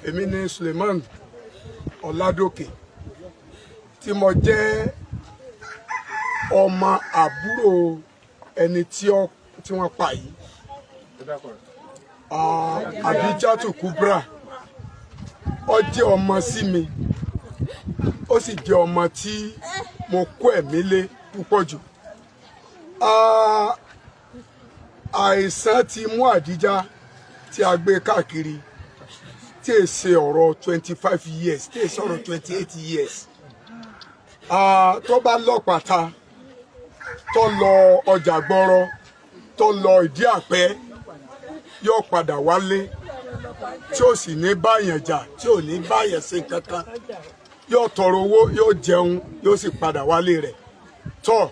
Èmi ni Suleiman Ọládòkè tí mo jẹ́ ọmọ àbúrò ẹni tí wọ́n pa yìí. Abijatu Kubra ó jẹ́ ọmọ sí mi, ó sì jẹ́ ọmọ tí mo kó ẹ̀mí lé púpọ̀ jù. Àìsàn ti mú Àdíjà tí a gbé káàkiri tí è ṣe ọ̀rọ̀ 25 years tí è sọ̀rọ̀ 28 years. Tó bá lọ́pàá tó lọ ọjà gbọ́rọ̀ tó lọ ìdí àpẹ́ yóò padà wálé tí ó sì ní báyàn jà tí ò ní báyàn ṣe kankan, yóò tọrọ owó yóò jẹun yóò sì padà wálé rẹ̀. Tó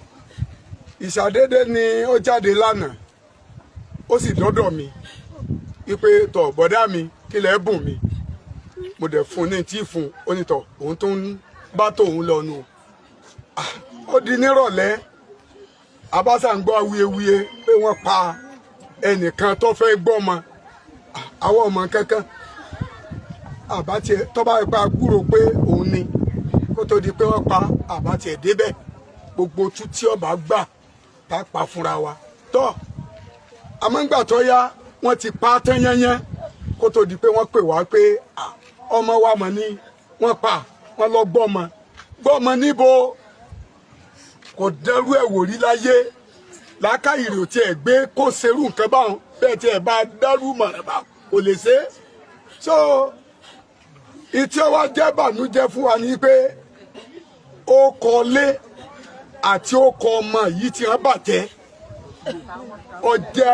ìṣàdédé ni ó jáde lánàá ó sì dọ́dọ̀ mi wípé tọ̀ bọ́dá mi kí lẹ́ bùn mi, mo dẹ̀ fún ní tí fún onítọ̀ òun tó ń bá tòun lọ nù. Ó di nírọ̀lẹ́ abáṣà ń gbọ́ awuyewuye pé wọ́n pa ẹnìkan tó fẹ́ gbọ́mọ, àwọn ọmọ kankan àbátì tó bá pa gbúrò pé òun ni kó tó di pé wọ́n pa àbátì ẹ̀ débẹ̀ gbogbo tú tí ọba gbà tá pa fúnra wa. Tó àmọ́ngbà tó yá wọ́n ti pa tán yányán kó tó di pé wọ́n pè wá pé ọmọ wa mọ̀ ni wọ́n pa, wọ́n lọ gbọ́mọ níbo, kò dẹrú ẹ̀ wò rí láyé, làákàyè rò tiẹ̀ gbé kó serú nǹkan báwọn bẹ́ẹ̀ tiẹ̀ bá dẹrú mọ̀ràn bá kò lè ṣe. So ìtí ó wá jẹ́ bànújẹ́ fún wa ni pé ó kọ lé àti ó kọ ọmọ yìí tí wọ́n bàjẹ́, ó jẹ́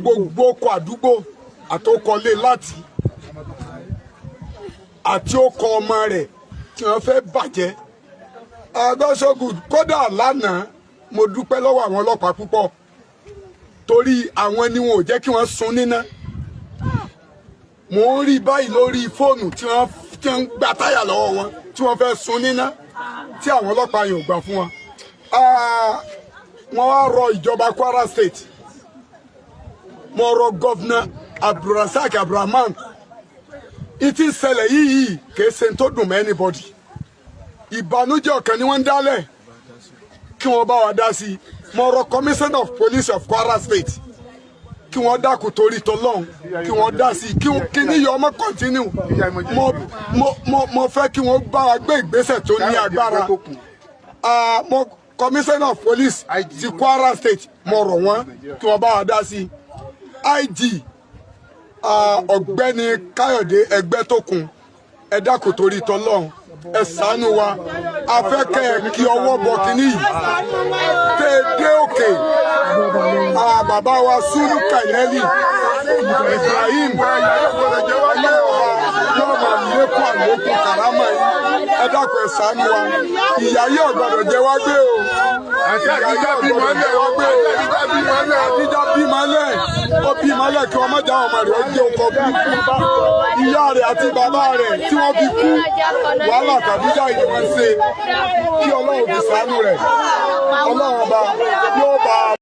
gbogbo ọkọ̀ àdúgbò àtòkọlé láti àti ó kọ ọmọ rẹ̀ tí wọ́n fẹ́ bàjẹ́. Agbásọ́gùd kódà lánàá mo dúpẹ́ lọ́wọ́ àwọn ọlọ́pàá púpọ̀ torí àwọn ni wọn ò jẹ́ kí wọ́n sun níná. Mo ń rí báyìí lórí fóònù tí wọ́n ń gba táyà lọ́wọ́ wọn tí wọ́n fẹ́ sun níná tí àwọn ọlọ́pàá yẹn ò gbà fún wọn. Wọ́n wá rọ ìjọba Kwara State, mo rọ gọ́vnà Abdulrasaq Abdulrahman, ìtì ṣẹlẹ̀ yìí kìí ṣe tó dùn mọ́ anybody. Ìbànújẹ́ ọkàn ni wọ́n ń dálẹ̀ kí wọ́n bá wa dá sí. Mo rọ Commissioner of Police of Kwara State kí wọ́n dákun torí tọlọ́hun kí wọ́n dá sí kí ní yọ ọmọ continue. Mo fẹ́ kí wọ́n bá wa gbé ìgbésẹ̀ tó ní agbára. Commissioner of Police ti Kwara State mo rọ̀ wọ́n kí wọ́n bá wa dá sí. IG ọ̀gbẹ́ni Káyọ̀dé Ẹgbẹ́tókun ẹ dákun torí tọlọ́hun ẹ ṣàánú wa, afẹ́kẹ́ kí ọwọ́ bọ kínní yìí dédé òkè. Bàbá wa Sùlù Kàyẹ́lì Ibrahim yóò máa lékún àlékún kàrámà yìí, ẹ dákun ẹ ṣàánú wa. Ìyà yìí ò gbọdọ̀ jẹ wá gbé o, Àdíjà bímọlẹ̀ ó bímọlẹ̀ kí wọ́n má já ọmọ rẹ̀ ó jẹ́ ọkọ̀ burúkú bá ìyá rẹ̀ àti bàbá rẹ̀ tí wọ́n fi kú. Wàhálà Àdíjà yìí wọ́n ṣe kí Ọlọ́run fi ṣàánú rẹ̀, Ọlọ́run ọba yóò bá